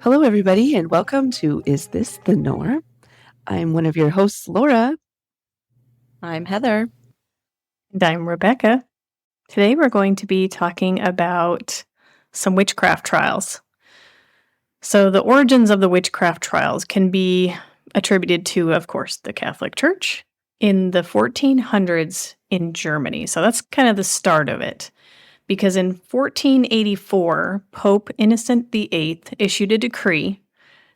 Hello, everybody, and welcome to Is This the Norm? I'm one of your hosts, Laura. I'm Heather. And I'm Rebecca. Today we're going to be talking about some witchcraft trials. So the origins of the witchcraft trials can be attributed to, of course, the Catholic Church in the 1400s in Germany. So that's kind of the start of it. Because in 1484, Pope Innocent VIII issued a decree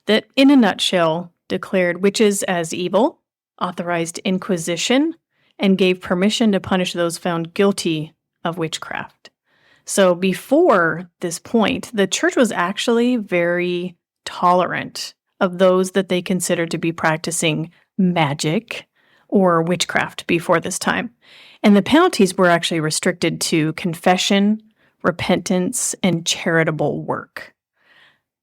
that, in a nutshell, declared witches as evil, authorized inquisition, and gave permission to punish those found guilty of witchcraft. So before this point, the church was actually very tolerant of those that they considered to be practicing magic or witchcraft before this time. And the penalties were actually restricted to confession, repentance, and charitable work.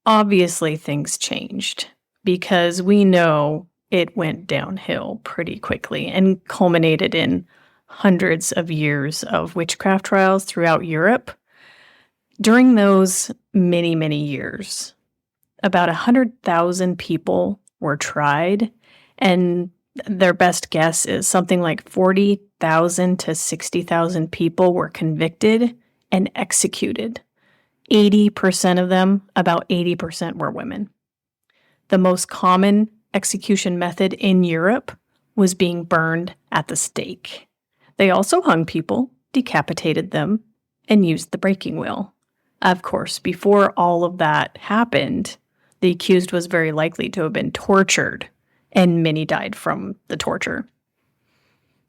Obviously, things changed because we know it went downhill pretty quickly and culminated in hundreds of years of witchcraft trials throughout Europe. During those many, many years, about 100,000 people were tried, and their best guess is something like 40,000 to 60,000 people were convicted and executed. 80% of them, about 80% were women. The most common execution method in Europe was being burned at the stake. They also hung people, decapitated them, and used the breaking wheel. Of course, before all of that happened, the accused was very likely to have been tortured, and many died from the torture.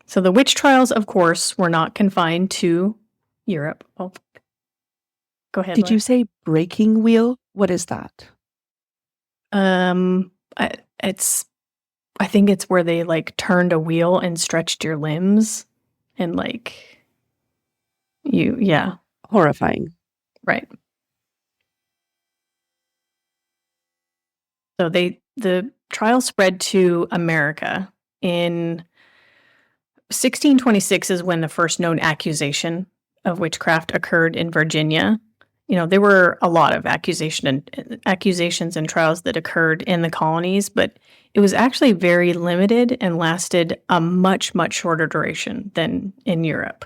So the witch trials, of course, were not confined to Europe. Oh, go ahead. Did you say breaking wheel? What is that? I think it's where they turned a wheel and stretched your limbs and Horrifying. Right. So the trial spread to America in 1626 is when the first known accusation of witchcraft occurred in Virginia. There were a lot of accusations and trials that occurred in the colonies, but it was actually very limited and lasted a much, much shorter duration than in Europe.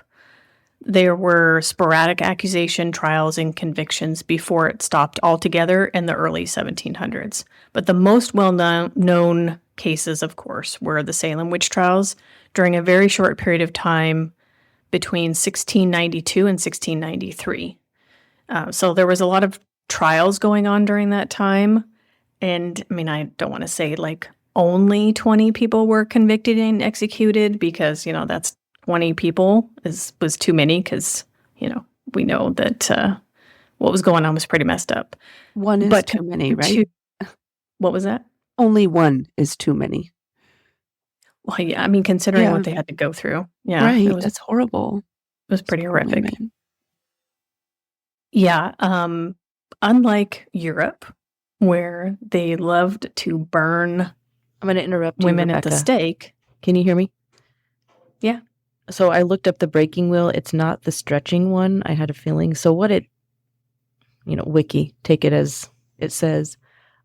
There were sporadic accusation trials and convictions before it stopped altogether in the early 1700s. But the most well-known cases, of course, were the Salem witch trials during a very short period of time between 1692 and 1693. So there was a lot of trials going on during that time. And I don't want to say only 20 people were convicted and executed because, that's 20 people was too many because, we know that what was going on was pretty messed up. One is too many, right? What was that? Only one is too many. Well, yeah, considering what they had to go through. Yeah. Right, that's horrible. It was pretty horrific. Yeah. Unlike Europe, where they loved to burn I'm going to interrupt you, women Rebecca. at the stake. Can you hear me? Yeah. So I looked up the breaking wheel. It's not the stretching one. I had a feeling. So what it, wiki, take it as it says.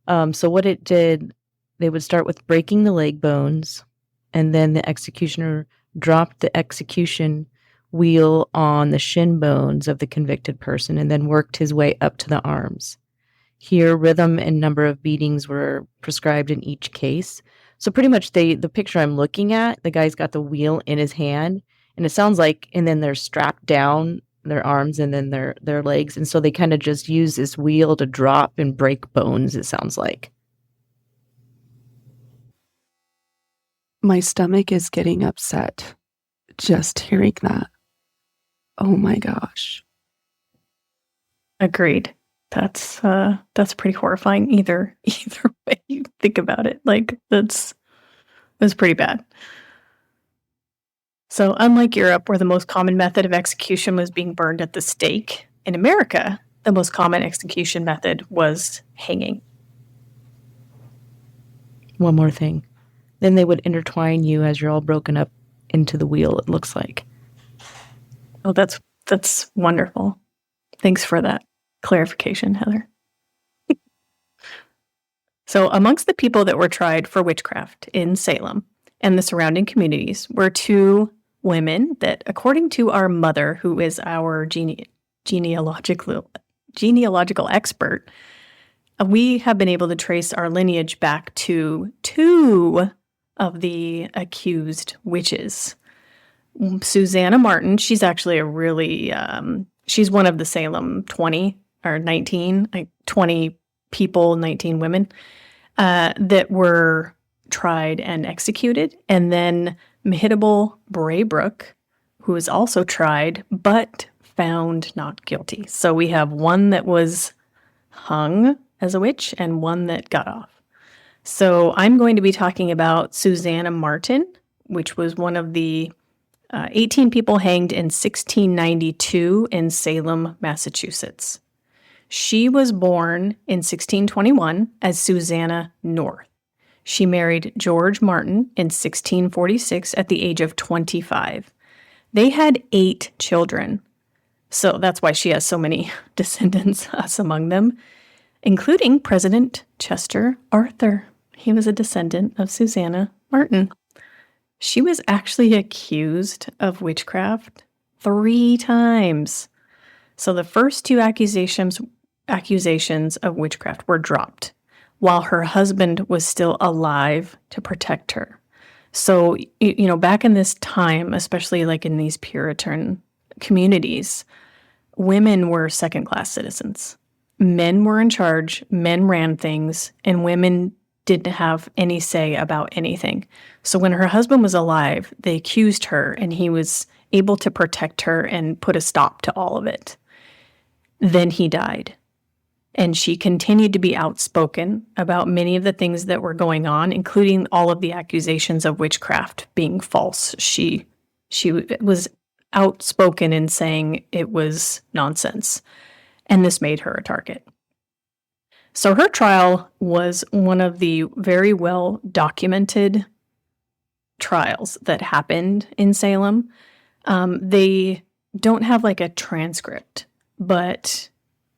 So what it did, they would start with breaking the leg bones, and then the executioner dropped the execution wheel on the shin bones of the convicted person and then worked his way up to the arms. Here, rhythm and number of beatings were prescribed in each case. So pretty much the picture I'm looking at, the guy's got the wheel in his hand, and it sounds like, and then they're strapped down, their arms and then their legs. And so they kind of just use this wheel to drop and break bones, it sounds like. My stomach is getting upset just hearing that. Oh my gosh. Agreed. That's pretty horrifying either way you think about it. That's pretty bad. So unlike Europe, where the most common method of execution was being burned at the stake, in America, the most common execution method was hanging. One more thing. Then they would intertwine you as you're all broken up into the wheel, it looks like. Oh, that's wonderful. Thanks for that clarification, Heather. So amongst the people that were tried for witchcraft in Salem and the surrounding communities were two women that, according to our mother, who is our genealogical expert, we have been able to trace our lineage back to two of the accused witches. Susanna Martin, she's actually a really, she's one of the Salem 20 or 19, 20 people, 19 women that were tried and executed. And then Mehitabel Braybrook, who was also tried but found not guilty. So we have one that was hung as a witch and one that got off. So I'm going to be talking about Susanna Martin, which was one of the 18 people hanged in 1692 in Salem, Massachusetts. She was born in 1621 as Susanna North. She married George Martin in 1646 at the age of 25. They had 8 children. So that's why she has so many descendants, us among them, including President Chester Arthur. He was a descendant of Susanna Martin. She was actually accused of witchcraft 3 times. So the first 2 accusations of witchcraft were dropped while her husband was still alive to protect her. So, back in this time, especially like in these Puritan communities, women were second-class citizens. Men were in charge, men ran things, and women didn't have any say about anything. So when her husband was alive, they accused her, and he was able to protect her and put a stop to all of it. Then he died. And she continued to be outspoken about many of the things that were going on, including all of the accusations of witchcraft being false. She was outspoken in saying it was nonsense, and this made her a target. So her trial was one of the very well documented trials that happened in Salem. They don't have like a transcript, but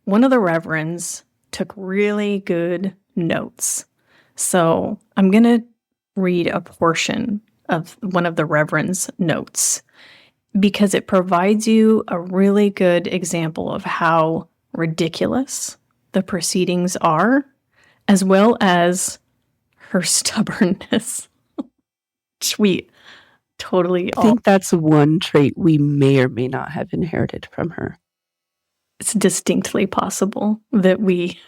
one of the reverends took really good notes. So I'm going to read a portion of one of the reverend's notes because it provides you a really good example of how ridiculous the proceedings are, as well as her stubbornness. Sweet. Totally. I think that's one trait we may or may not have inherited from her. It's distinctly possible that we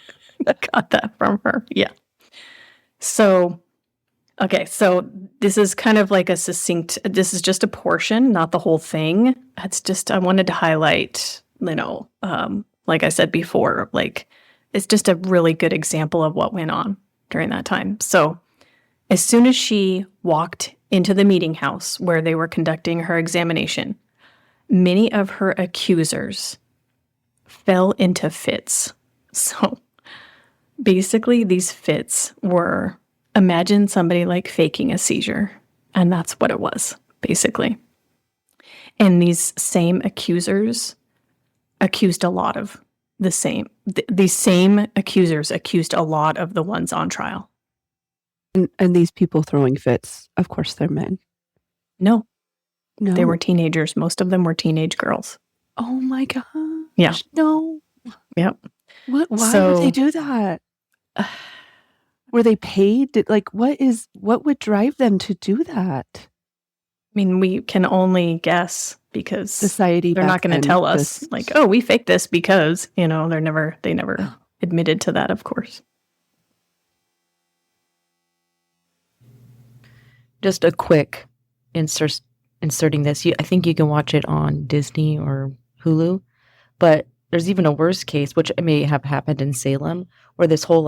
got that from her. Yeah. So, okay. So this is kind of like a succinct, this is just a portion, not the whole thing. It's just, I wanted to highlight, like I said before, like it's just a really good example of what went on during that time. So as soon as she walked into the meeting house where they were conducting her examination, many of her accusers fell into fits. So basically these fits were, imagine somebody like faking a seizure. And that's what it was, basically. And these same accusers accused a lot of the same. These same accusers accused a lot of the ones on trial. And these people throwing fits, of course, they're men. No. No. They were teenagers. Most of them were teenage girls. Oh my gosh. Yeah. No. Yep. What? Why would they do that? Were they paid? What would drive them to do that? I mean, we can only guess because society. They're not going to tell us like, oh, we faked this because, they never admitted to that, of course. Just a quick inserting this. I think you can watch it on Disney or Hulu, but there's even a worse case, which may have happened in Salem, where this whole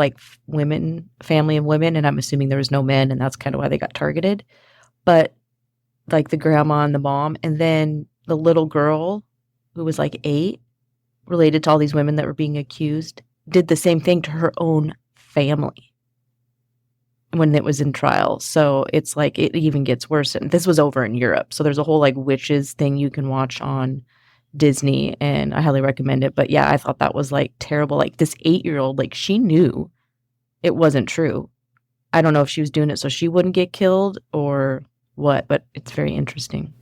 family of women, and I'm assuming there was no men, and that's kind of why they got targeted. But like the grandma and the mom, and then the little girl who was 8, related to all these women that were being accused, did the same thing to her own family when it was in trial. So it's it even gets worse. And this was over in Europe. So there's a whole witches thing you can watch on Disney, and I highly recommend it. But yeah, I thought that was terrible. This 8-year-old, she knew it wasn't true. I don't know if she was doing it so she wouldn't get killed or what, but it's very interesting.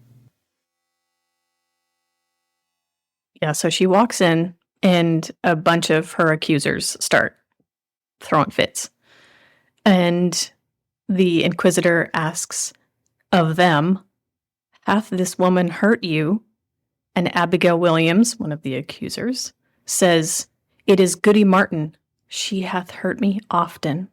Yeah, so she walks in and a bunch of her accusers start throwing fits. And the inquisitor asks of them, "Hath this woman hurt you?" And Abigail Williams, one of the accusers, says, "It is Goody Martin. She hath hurt me often."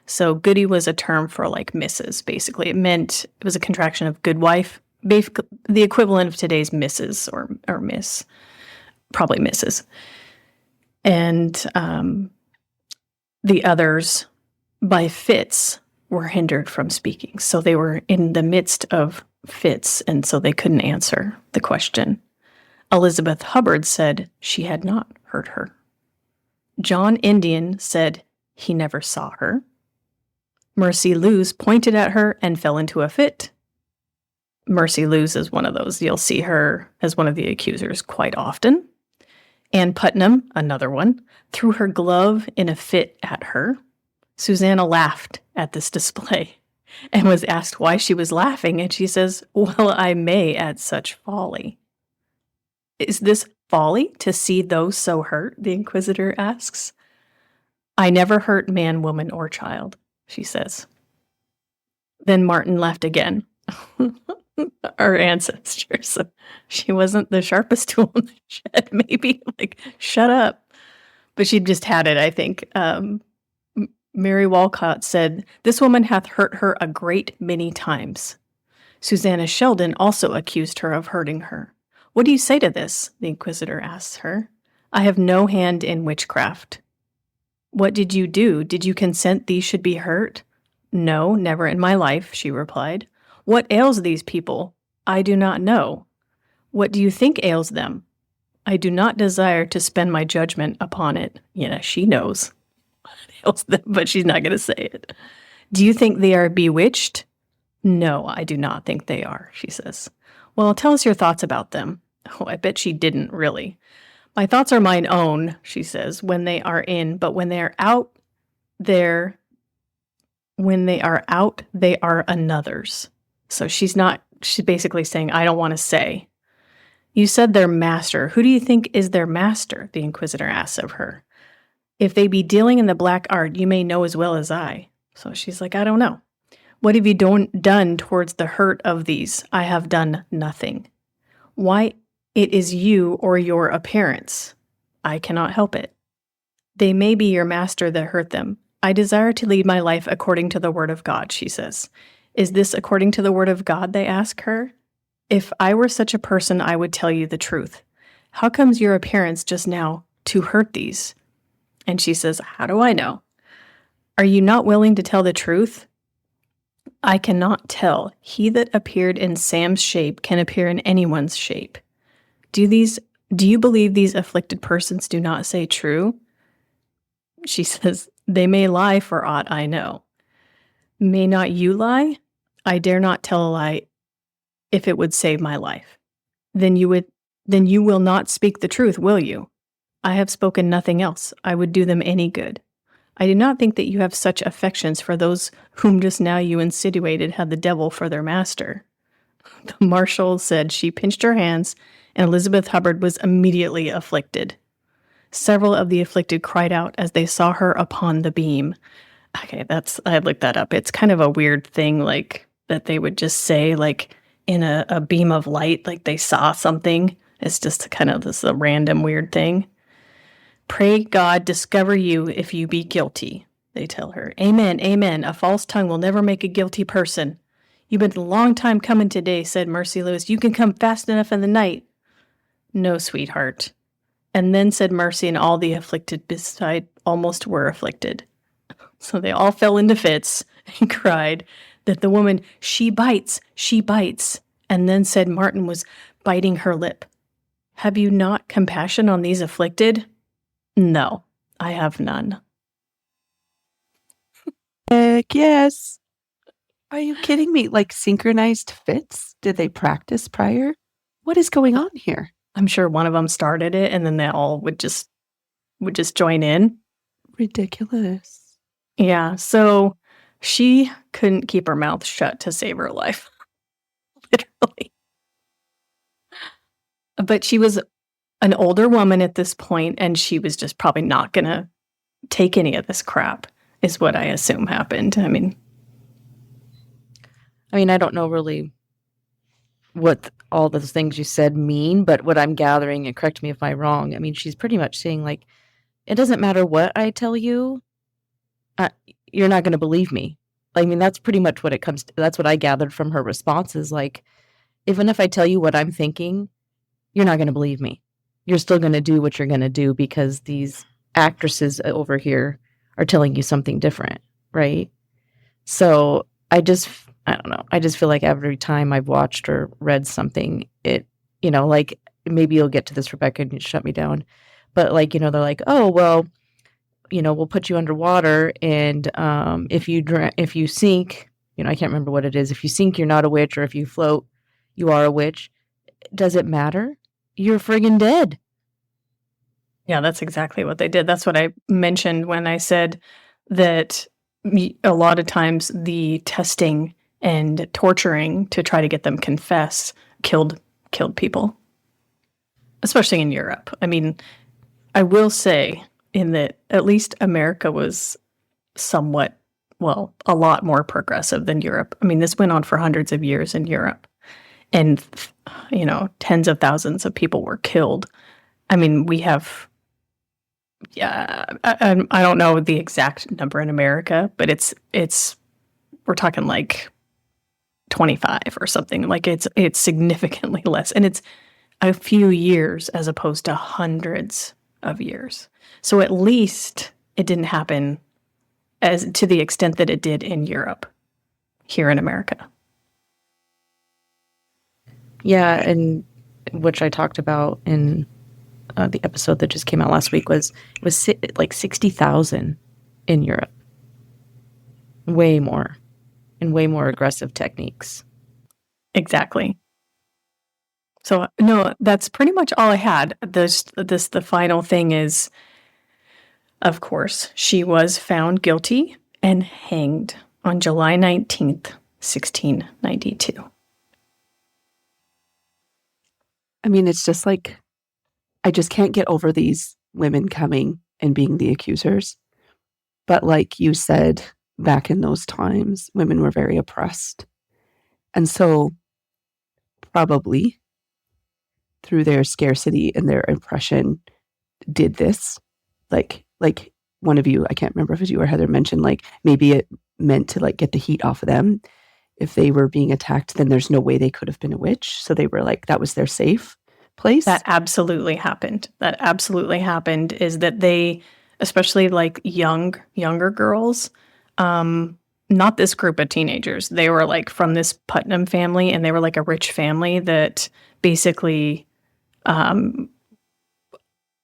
So Goody was a term for like Mrs., basically. It was a contraction of good wife, basically the equivalent of today's Mrs. or Miss, probably Mrs. And the others, by fits, were hindered from speaking. So they were in the midst of fits, and so they couldn't answer the question. Elizabeth Hubbard said she had not hurt her. John Indian said he never saw her. Mercy Lewes pointed at her and fell into a fit. Mercy Lewes is one of those. You'll see her as one of the accusers quite often. Ann Putnam, another one, threw her glove in a fit at her. Susanna laughed at this display and was asked why she was laughing, and she says, "Well, I may at such folly." "Is this folly to see those so hurt?" the inquisitor asks. "I never hurt man, woman, or child," she says. Then Martin laughed again. Our ancestors. She wasn't the sharpest tool in the shed, maybe. Like, shut up. But she just had it, I think. Mary Walcott said, "This woman hath hurt her a great many times." Susanna Sheldon also accused her of hurting her. "What do you say to this?" the inquisitor asks her. "I have no hand in witchcraft." "What did you do? Did you consent these should be hurt?" "No, never in my life," she replied. "What ails these people?" "I do not know." "What do you think ails them?" "I do not desire to spend my judgment upon it." She knows what ails them, but she's not going to say it. "Do you think they are bewitched?" "No, I do not think they are," she says. "Well, tell us your thoughts about them." Oh, I bet she didn't really. "My thoughts are mine own," she says, "when they are in, but when they are out, they are another's." So she's basically saying, I don't want to say. "You said their master. Who do you think is their master?" the inquisitor asks of her. "If they be dealing in the black art, you may know as well as I." So she's like, I don't know. "What have you done towards the hurt of these?" "I have done nothing." "Why, it is you or your appearance." "I cannot help it." "They may be your master that hurt them." "I desire to lead my life according to the word of God," she says. "Is this according to the word of God?" they ask her. "If I were such a person, I would tell you the truth. How comes your appearance just now to hurt these?" And she says, "How do I know?" "Are you not willing to tell the truth?" "I cannot tell. He that appeared in Sam's shape can appear in anyone's shape. Do you believe these afflicted persons do not say true?" She says, "They may lie for aught I know." "May not you lie?" "I dare not tell a lie if it would save my life." Then you will not speak the truth, will you?" "I have spoken nothing else. I would do them any good." "I do not think that you have such affections for those whom just now you insinuated had the devil for their master." The marshal said she pinched her hands, and Elizabeth Hubbard was immediately afflicted. Several of the afflicted cried out as they saw her upon the beam. Okay, I looked that up. It's kind of a weird thing, like, that they would just say, like, in a beam of light, like they saw something. It's just kind of this a random weird thing. "Pray God discover you if you be guilty," they tell her. "Amen, amen. A false tongue will never make a guilty person." "You've been a long time coming today," said Mercy Lewes. "You can come fast enough in the night." "No, sweetheart." And then said Mercy, and all the afflicted beside almost were afflicted. So they all fell into fits and cried that the woman, she bites. And then said Martin was biting her lip. "Have you not compassion on these afflicted?" "No, I have none." Heck yes. Are you kidding me? Like synchronized fits? Did they practice prior? What is going on here? I'm sure one of them started it, and then they all would just join in. Ridiculous. Yeah, so she couldn't keep her mouth shut to save her life, literally. But she was an older woman at this point, and she was just probably not gonna take any of this crap, is what I assume happened. I mean, I don't know really what all those things you said mean, but what I'm gathering, and correct me if I'm wrong, I mean, she's pretty much saying, like, it doesn't matter what I tell you, you're not gonna believe me. I mean, that's pretty much what it comes to. That's what I gathered from her responses, like, even if I tell you what I'm thinking, you're not gonna believe me. You're still gonna do what you're gonna do because these actresses over here are telling you something different, right? So, I don't know, I just feel like every time I've watched or read something, it like, maybe you'll get to this, Rebecca, and you shut me down, but, like, they're like, "Oh, well, we'll put you underwater, and, if you sink," I can't remember what it is, "if you sink, you're not a witch, or if you float, you are a witch." Does it matter? You're friggin' dead. Yeah, that's exactly what they did. That's what I mentioned when I said that a lot of times the testing and torturing to try to get them confess killed people, especially in Europe. I mean, I will say in that at least America was somewhat, well, a lot more progressive than Europe. I mean, this went on for hundreds of years in Europe, and tens of thousands of people were killed. I mean, we have, yeah, I don't know the exact number in America, but we're talking like 25 or something. Like it's significantly less, and it's a few years as opposed to hundreds of years. So at least it didn't happen as to the extent that it did in Europe, here in America. Yeah, and which I talked about in the episode that just came out last week was like 60,000 in Europe. Way more, and way more aggressive techniques. Exactly. So no, that's pretty much all I had. The final thing is, of course, she was found guilty and hanged on July 19th, 1692. I mean, it's just like, I just can't get over these women coming and being the accusers. But like you said, back in those times, women were very oppressed. And so probably through their scarcity and their oppression did this. Like one of you, I can't remember if it was you or Heather, mentioned like maybe it meant to like get the heat off of them. If they were being attacked, then there's no way they could have been a witch. So they were like, that was their safe place. That absolutely happened. Is that they, especially like younger girls, not this group of teenagers. They were like from this Putnam family, and they were like a rich family that basically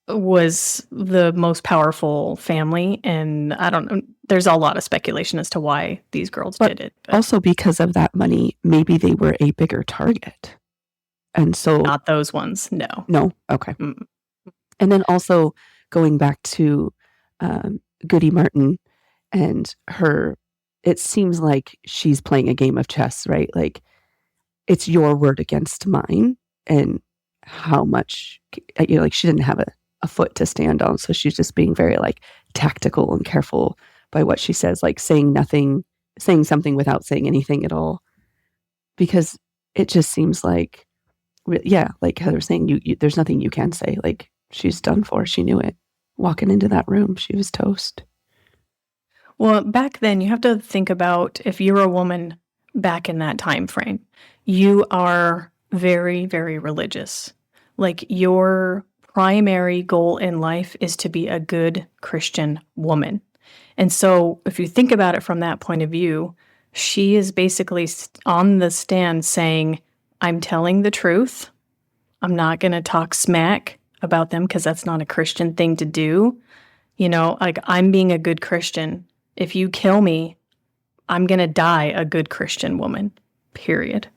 was the most powerful family. And I don't know, there's a lot of speculation as to why these girls did it. But also because of that money, maybe they were a bigger target. And so not those ones, no. No? Okay. Mm. And then also going back to Goody Martin and her, it seems like she's playing a game of chess, right? Like, it's your word against mine, and how much, like she didn't have a foot to stand on. So she's just being very like tactical and careful by what she says, like saying something without saying anything at all. Because it just seems like, yeah, like Heather was saying, you there's nothing you can say. Like, she's done for. She knew it. Walking into that room, she was toast. Well, back then, you have to think about if you're a woman back in that time frame, you are very, very religious. Like, your primary goal in life is to be a good Christian woman. And so if you think about it from that point of view, she is basically on the stand saying, I'm telling the truth. I'm not going to talk smack about them because that's not a Christian thing to do. Like, I'm being a good Christian. If you kill me, I'm going to die a good Christian woman, period.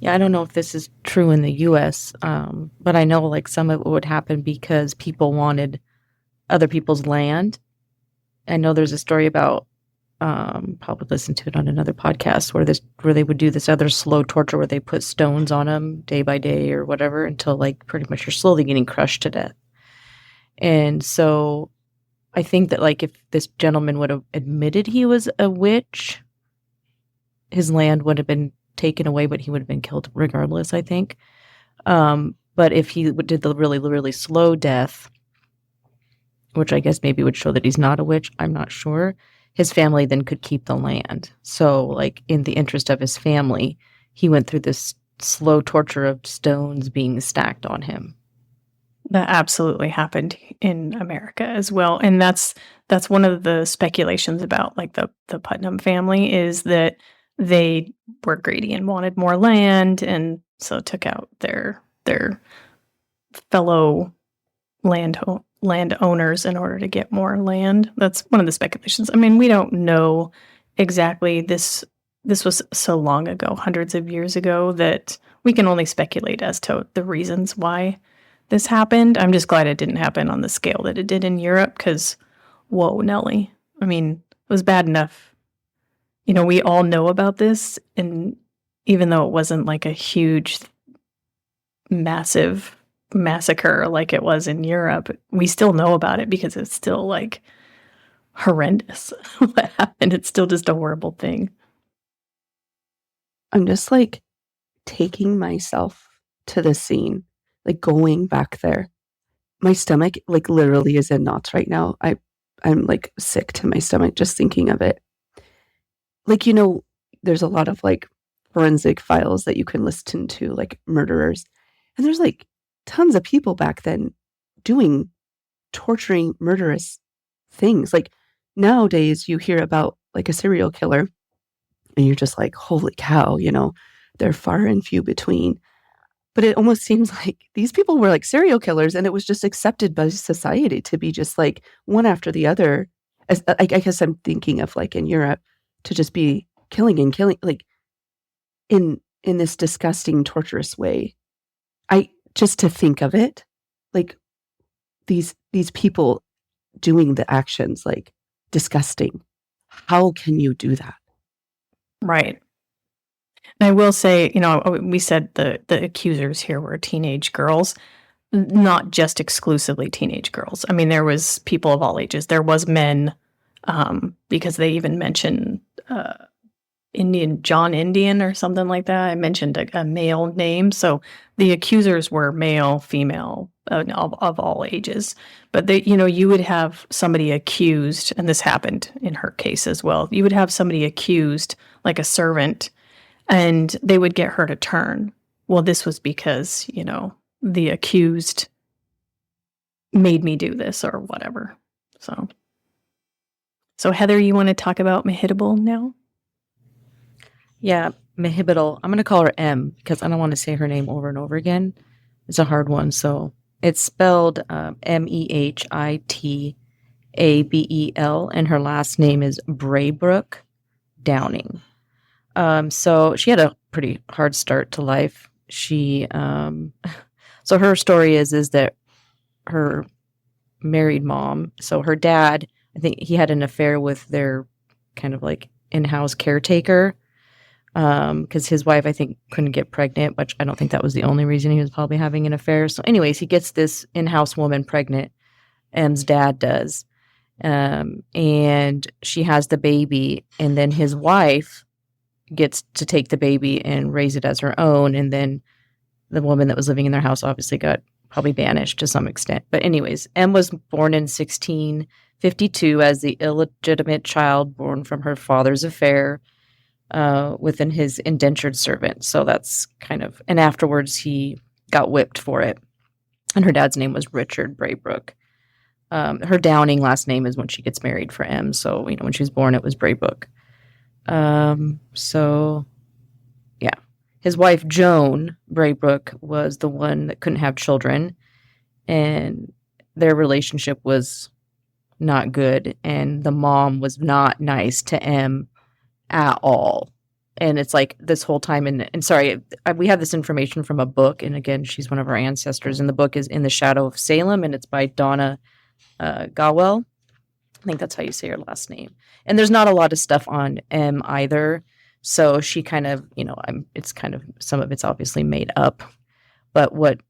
Yeah, I don't know if this is true in the US, but I know like some of it would happen because people wanted other people's land. I know there's a story about probably listen to it on another podcast where they would do this other slow torture where they put stones on them day by day or whatever until like pretty much you're slowly getting crushed to death. And so I think that like if this gentleman would have admitted he was a witch, his land would have been taken away, but he would have been killed regardless, I think. But if he did the really, really slow death, which I guess maybe would show that he's not a witch, I'm not sure, his family then could keep the land. So, like, in the interest of his family, he went through this slow torture of stones being stacked on him. That absolutely happened in America as well. And that's one of the speculations about like the Putnam family is that they were greedy and wanted more land, and so took out their fellow landowners in order to get more land. That's one of the speculations. I mean, we don't know exactly. This was so long ago, hundreds of years ago, that we can only speculate as to the reasons why this happened. I'm just glad it didn't happen on the scale that it did in Europe, because whoa, Nelly. I mean, it was bad enough. You know, we all know about this, and even though it wasn't like a huge, massive massacre like it was in Europe, we still know about it because it's still like horrendous what happened. It's still just a horrible thing. I'm just like taking myself to the scene, like going back there. My stomach like literally is in knots right now. I'm like sick to my stomach just thinking of it. Like, you know, there's a lot of like forensic files that you can listen to, like murderers. And there's like tons of people back then doing torturing, murderous things. Like nowadays you hear about like a serial killer and you're just like, holy cow, you know, they're far and few between. But it almost seems like these people were like serial killers and it was just accepted by society to be just like one after the other. As I guess I'm thinking of like in Europe to just be killing and killing, like in this disgusting, torturous way. I just to think of it, like these people doing the actions, like disgusting. How can you do that? Right. And I will say, you know, we said the accusers here were teenage girls, not just exclusively teenage girls. I mean, there was people of all ages. There was men, because they even mentioned John Indian or something like that. I mentioned a male name. So the accusers were male, female, of all ages. But they, you know, you would have somebody accused, and this happened in her case as well. You would have somebody accused, like a servant, and they would get her to turn. Well, this was because, you know, the accused made me do this or whatever. So Heather, you want to talk about Mehitabel now? Yeah, Mehitabel. I'm going to call her M because I don't want to say her name over and over again. It's a hard one. So it's spelled Mehitabel, and her last name is Braybrook Downing. So she had a pretty hard start to life. She, so her story is that her married mom, so her dad, I think he had an affair with their kind of like in-house caretaker, because his wife, I think, couldn't get pregnant, which I don't think that was the only reason he was probably having an affair. So anyways, he gets this in-house woman pregnant, M's dad does, and she has the baby, and then his wife gets to take the baby and raise it as her own, and then the woman that was living in their house obviously got probably banished to some extent. But anyways, M was born in 1652 as the illegitimate child born from her father's affair within his indentured servant. So that's kind of, and afterwards he got whipped for it. And her dad's name was Richard Braybrook. Her Downing last name is when she gets married for M. So, you know, when she was born, it was Braybrook. So yeah, his wife, Joan Braybrook, was the one that couldn't have children, and their relationship was not good. And the mom was not nice to M at all. And it's like this whole time, and sorry, we have this information from a book, and again, she's one of our ancestors, and the book is In the Shadow of Salem, and it's by Donna Gawel. I think that's how you say her last name. And there's not a lot of stuff on M either, so she kind of, it's kind of, some of it's obviously made up, but what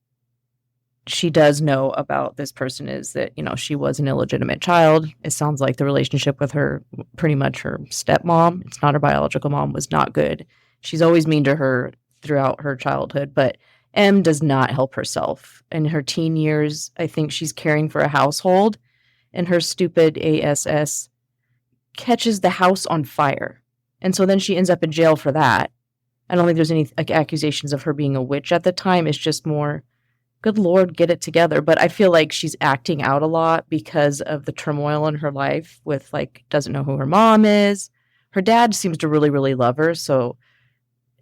she does know about this person is that, she was an illegitimate child. It sounds like the relationship with her, pretty much her stepmom, it's not her biological mom, was not good. She's always mean to her throughout her childhood, but M does not help herself. In her teen years, I think she's caring for a household, and her stupid ASS catches the house on fire. And so then she ends up in jail for that. I don't think there's any accusations of her being a witch at the time. It's just more, good Lord, get it together. But I feel like she's acting out a lot because of the turmoil in her life with, doesn't know who her mom is. Her dad seems to really, really love her. So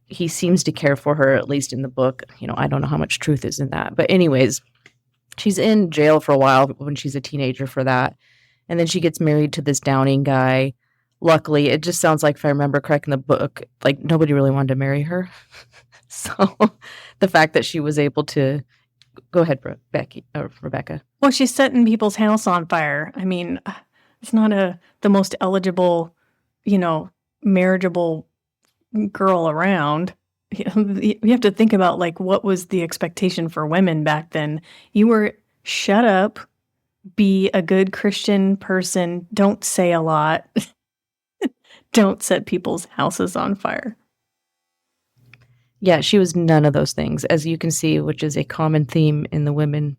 he seems to care for her, at least in the book. I don't know how much truth is in that. But anyways, she's in jail for a while when she's a teenager for that. And then she gets married to this Downing guy. Luckily, it just sounds like, if I remember correct in the book, nobody really wanted to marry her. So the fact that she was able to... Go ahead, Rebecca. Well, she's setting people's house on fire. I mean, it's not the most eligible, marriageable girl around. You have to think about, what was the expectation for women back then? You were shut up, be a good Christian person, don't say a lot, don't set people's houses on fire. Yeah, she was none of those things, as you can see, which is a common theme in the women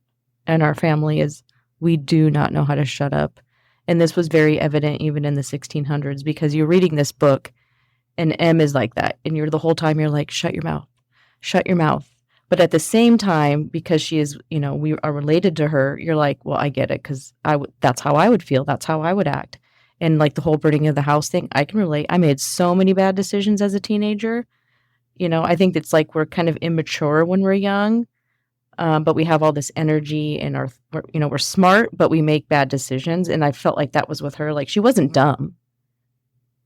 in our family, is we do not know how to shut up. And this was very evident even in the 1600s, because you're reading this book and M is like that. And the whole time you're like, shut your mouth, shut your mouth. But at the same time, because she is, we are related to her, you're like, well, I get it, because that's how I would feel. That's how I would act. And the whole burning of the house thing, I can relate. I made so many bad decisions as a teenager. I think it's we're kind of immature when we're young, but we have all this energy and we're smart, but we make bad decisions. And I felt like that was with her. She wasn't dumb.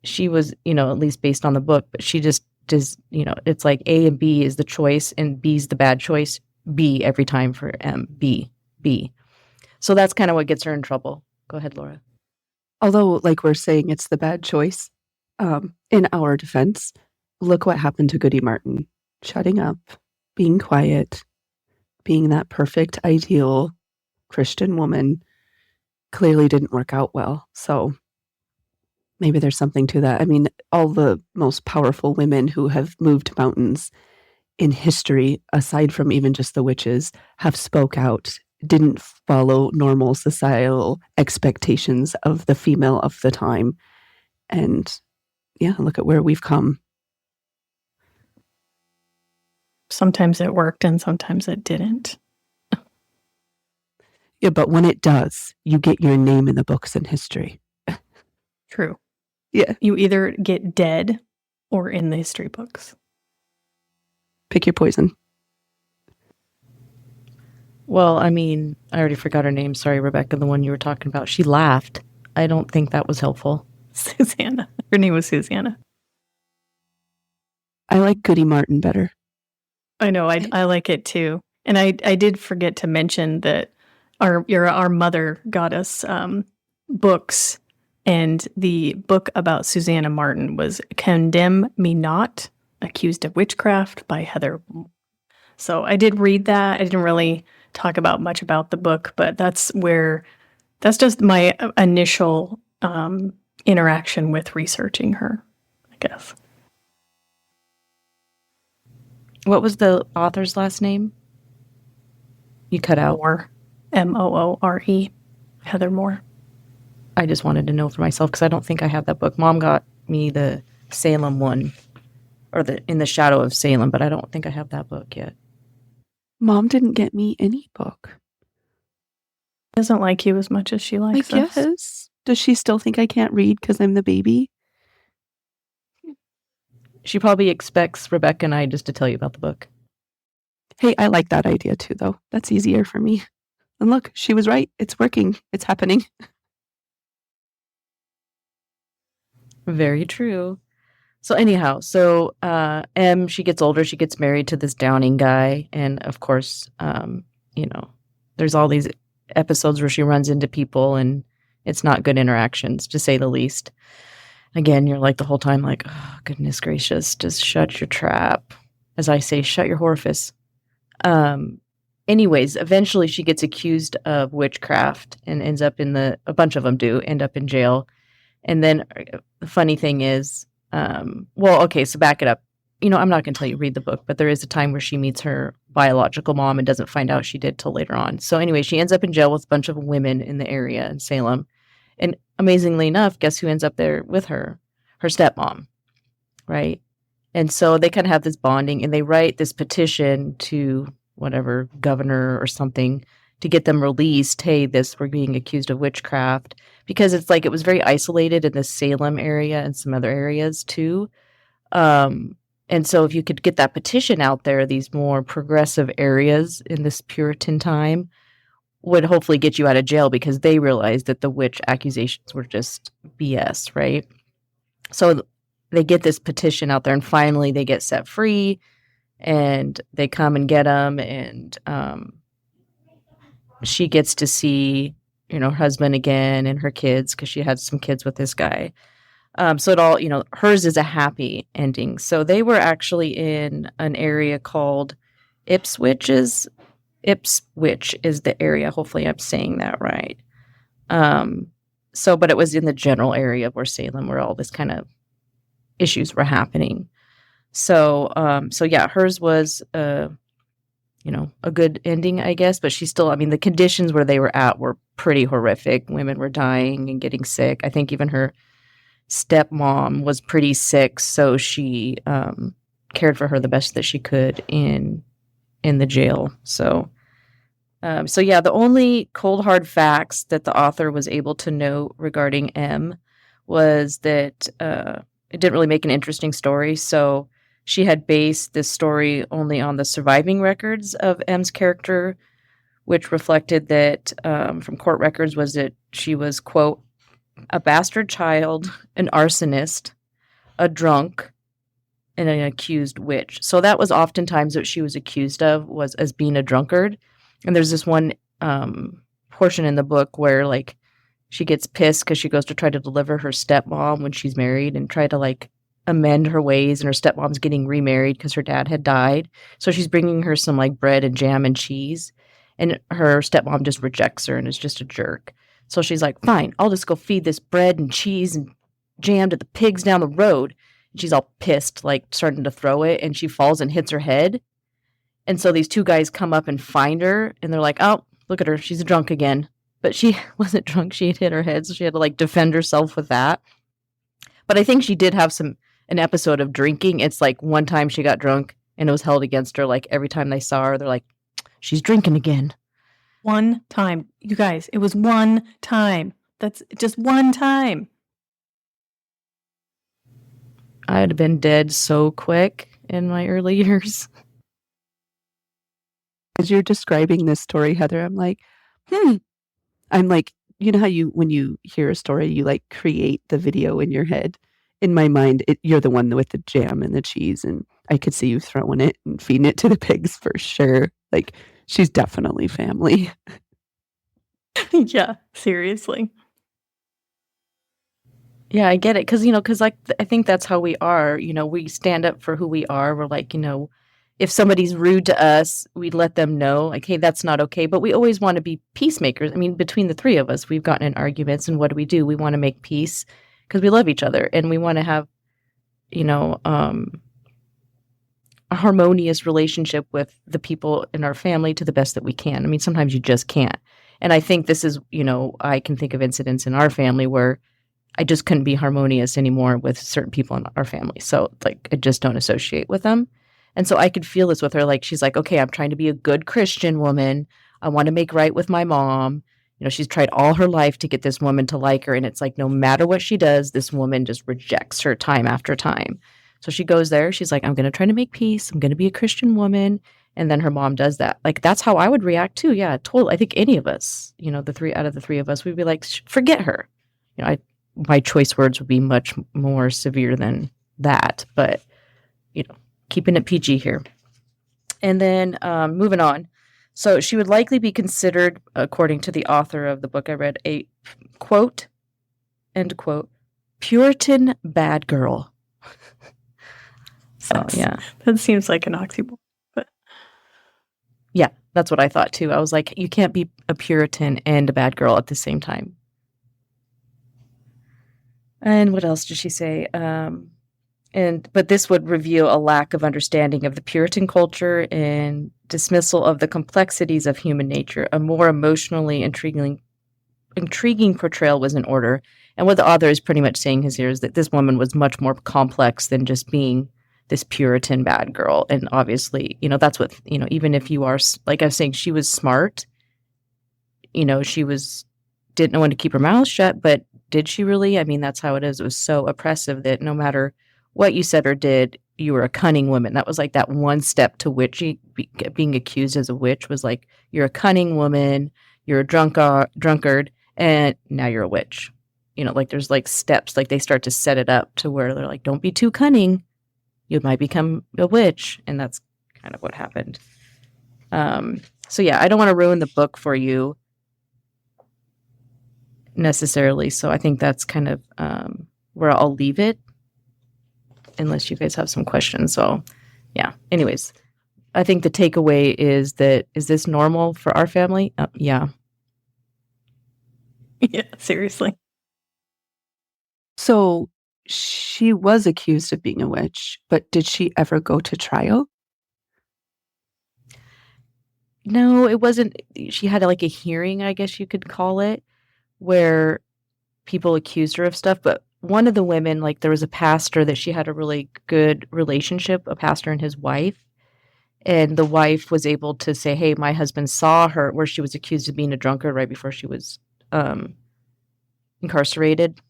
She was, at least based on the book, but she just does, it's like A and B is the choice and B's the bad choice. B every time for M, B. So that's kind of what gets her in trouble. Go ahead, Laura. Although, we're saying it's the bad choice, in our defense, look what happened to Goody Martin. Shutting up, being quiet, being that perfect, ideal Christian woman clearly didn't work out well. So maybe there's something to that. I mean, all the most powerful women who have moved mountains in history, aside from even just the witches, have spoke out, didn't follow normal societal expectations of the female of the time. And yeah, look at where we've come. Sometimes it worked and sometimes it didn't. Yeah, but when it does, you get your name in the books in history. True. Yeah. You either get dead or in the history books. Pick your poison. Well, I mean, I already forgot her name. Sorry, Rebecca, the one you were talking about. She laughed. I don't think that was helpful. Susanna. Her name was Susanna. I like Goody Martin better. I know, I like it too. And I did forget to mention that our mother got us books, and the book about Susanna Martin was Condemn Me Not, Accused of Witchcraft by Heather. So I did read that. I didn't really talk about much about the book, but that's just my initial interaction with researching her, I guess. What was the author's last name? You cut out. Moore. Moore. Heather Moore. I just wanted to know for myself because I don't think I have that book. Mom got me the Salem one, or the In the Shadow of Salem, but I don't think I have that book yet. Mom didn't get me any book. Doesn't like you as much as she likes us. Yes. Does she still think I can't read because I'm the baby? She probably expects Rebecca and I just to tell you about the book. Hey, I like that idea too, though. That's easier for me. And look, she was right. It's working. It's happening. Very true. So anyhow, M, she gets older, she gets married to this Downing guy, and of course, there's all these episodes where she runs into people, and it's not good interactions, to say the least. Again, you're like the whole time like, oh, goodness gracious, just shut your trap. As I say, shut your orifice. Anyways, eventually she gets accused of witchcraft and ends up a bunch of them do end up in jail. And then the funny thing is, so back it up. I'm not going to tell you read the book, but there is a time where she meets her biological mom and doesn't find out she did till later on. So anyway, she ends up in jail with a bunch of women in the area in Salem. And amazingly enough, guess who ends up there with her? Her stepmom, right? And so they kind of have this bonding, and they write this petition to whatever governor or something to get them released. Hey, we're being accused of witchcraft, because it's like it was very isolated in the Salem area and some other areas too. And so if you could get that petition out there, these more progressive areas in this Puritan time would hopefully get you out of jail, because they realized that the witch accusations were just BS, right? So they get this petition out there, and finally they get set free, and they come and get them, and she gets to see, her husband again and her kids, because she had some kids with this guy. So it all, hers is a happy ending. So they were actually in an area called Ipswich is the area. Hopefully I'm saying that right. But it was in the general area of where Salem, where all this kind of issues were happening. So yeah, hers was, a good ending, I guess, but she still, the conditions where they were at were pretty horrific. Women were dying and getting sick. I think even her stepmom was pretty sick, so she cared for her the best that she could in the jail. So yeah, the only cold hard facts that the author was able to note regarding M was that it didn't really make an interesting story. So she had based this story only on the surviving records of M's character, which reflected that from court records was that she was, quote, a bastard child, an arsonist, a drunk, and an accused witch. So that was oftentimes what she was accused of, was as being a drunkard. And there's this one portion in the book where like she gets pissed because she goes to try to deliver her stepmom when she's married and try to like amend her ways, and her stepmom's getting remarried because her dad had died. So she's bringing her some like bread and jam and cheese, and her stepmom just rejects her and is just a jerk. So she's like, fine, I'll just go feed this bread and cheese and jam to the pigs down the road. And she's all pissed, like starting to throw it, and she falls and hits her head. And so these two guys come up and find her, and they're like, oh, look at her, she's a drunk again. But she wasn't drunk, she had hit her head, so she had to like defend herself with that. But I think she did have an episode of drinking. It's like one time she got drunk and it was held against her. Like every time they saw her, they're like, she's drinking again. One time. You guys, it was one time. That's just one time. I'd have been dead so quick in my early years. As you're describing this story, Heather, I'm like, I'm like, you know how when you hear a story, you like create the video in your head. In my mind, you're the one with the jam and the cheese, and I could see you throwing it and feeding it to the pigs for sure. Like, she's definitely family. Yeah, seriously. Yeah, I get it. Because like, I think that's how we are. We stand up for who we are. We're like, if somebody's rude to us, we let them know, like, hey, that's not okay. But we always want to be peacemakers. Between the three of us, we've gotten in arguments, and what do? We want to make peace because we love each other, and we want to have, a harmonious relationship with the people in our family to the best that we can. Sometimes you just can't. And I think this is, I can think of incidents in our family where I just couldn't be harmonious anymore with certain people in our family. So like, I just don't associate with them. And so I could feel this with her. Like, she's like, okay, I'm trying to be a good Christian woman. I want to make right with my mom. She's tried all her life to get this woman to like her. And it's like, no matter what she does, this woman just rejects her time after time. So she goes there. She's like, I'm going to try to make peace. I'm going to be a Christian woman. And then her mom does that. Like, that's how I would react too. Yeah, totally. I think any of us, the three out of the three of us, we'd be like, forget her. My choice words would be much more severe than that, but keeping it PG here. And then moving on. So she would likely be considered, according to the author of the book I read, a quote, end quote, Puritan bad girl. So yeah, that seems like an oxymoron. But yeah, that's what I thought too. I was like, you can't be a Puritan and a bad girl at the same time. And what else did she say? But this would reveal a lack of understanding of the Puritan culture and dismissal of the complexities of human nature. A more emotionally intriguing portrayal was in order. And what the author is pretty much saying here is that this woman was much more complex than just being this Puritan bad girl. And obviously, that's what, even if you are, like I was saying, she was smart. She didn't know when to keep her mouth shut, but did she really? I mean, that's how it is. It was so oppressive that no matter what you said or did, you were a cunning woman. That was like that one step to witchy. Being accused as a witch was like, you're a cunning woman, you're a drunkard, and now you're a witch. Like there's like steps, like they start to set it up to where they're like, don't be too cunning, you might become a witch. And that's kind of what happened. So yeah, I don't want to ruin the book for you necessarily. So I think that's kind of where I'll leave it, unless you guys have some questions. So yeah, anyways, I think the takeaway is this normal for our family? Yeah. Yeah, seriously. So she was accused of being a witch, but did she ever go to trial? No, it wasn't. She had like a hearing, I guess you could call it, where people accused her of stuff. But one of the women, like there was a pastor that she had a really good relationship, a pastor and his wife. And the wife was able to say, hey, my husband saw her, where she was accused of being a drunkard right before she was incarcerated,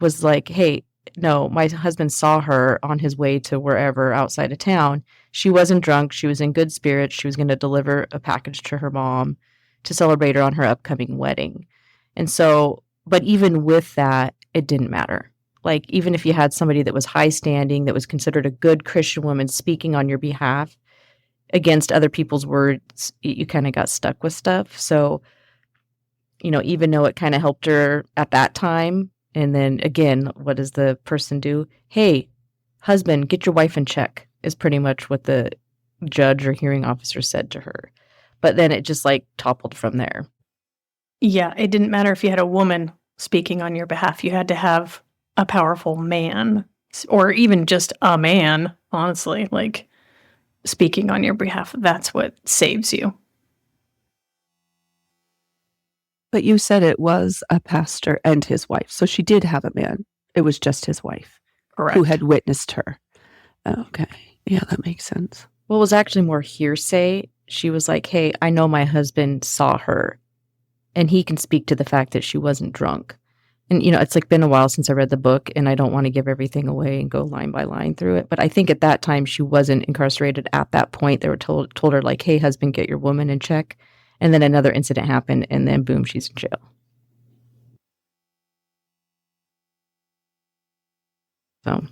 was like, hey, no, my husband saw her on his way to wherever outside of town. She wasn't drunk. She was in good spirits. She was going to deliver a package to her mom to celebrate her on her upcoming wedding. And so, but even with that, it didn't matter. Like, even if you had somebody that was high standing, that was considered a good Christian woman speaking on your behalf against other people's words, you kind of got stuck with stuff. So, even though it kind of helped her at that time, and then again, what does the person do? Hey, husband, get your wife in check, is pretty much what the judge or hearing officer said to her. But then it just like toppled from there. Yeah, it didn't matter if you had a woman speaking on your behalf. You had to have a powerful man, or even just a man, honestly, like speaking on your behalf. That's what saves you. But you said it was a pastor and his wife. So she did have a man. It was just his wife. Correct. Who had witnessed her. Okay. Yeah, that makes sense. Well, it was actually more hearsay. She was like, hey, I know my husband saw her, and he can speak to the fact that she wasn't drunk. And, it's like been a while since I read the book, and I don't want to give everything away and go line by line through it. But I think at that time she wasn't incarcerated at that point. They were told her like, hey, husband, get your woman in check. And then another incident happened, and then boom, she's in jail. So,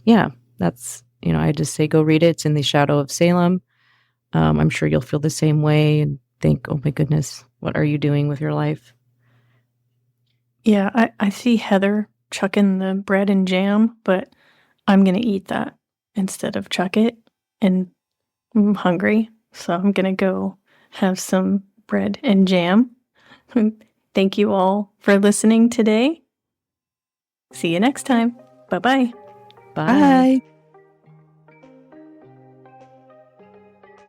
yeah, that's, I just say go read it. It's in the shadow of Salem. I'm sure you'll feel the same way and think, oh my goodness, what are you doing with your life? Yeah, I see Heather chucking the bread and jam, but I'm going to eat that instead of chuck it. And I'm hungry, so I'm going to go have some bread and jam. Thank you all for listening today. See you next time. Bye-bye. Bye. Bye.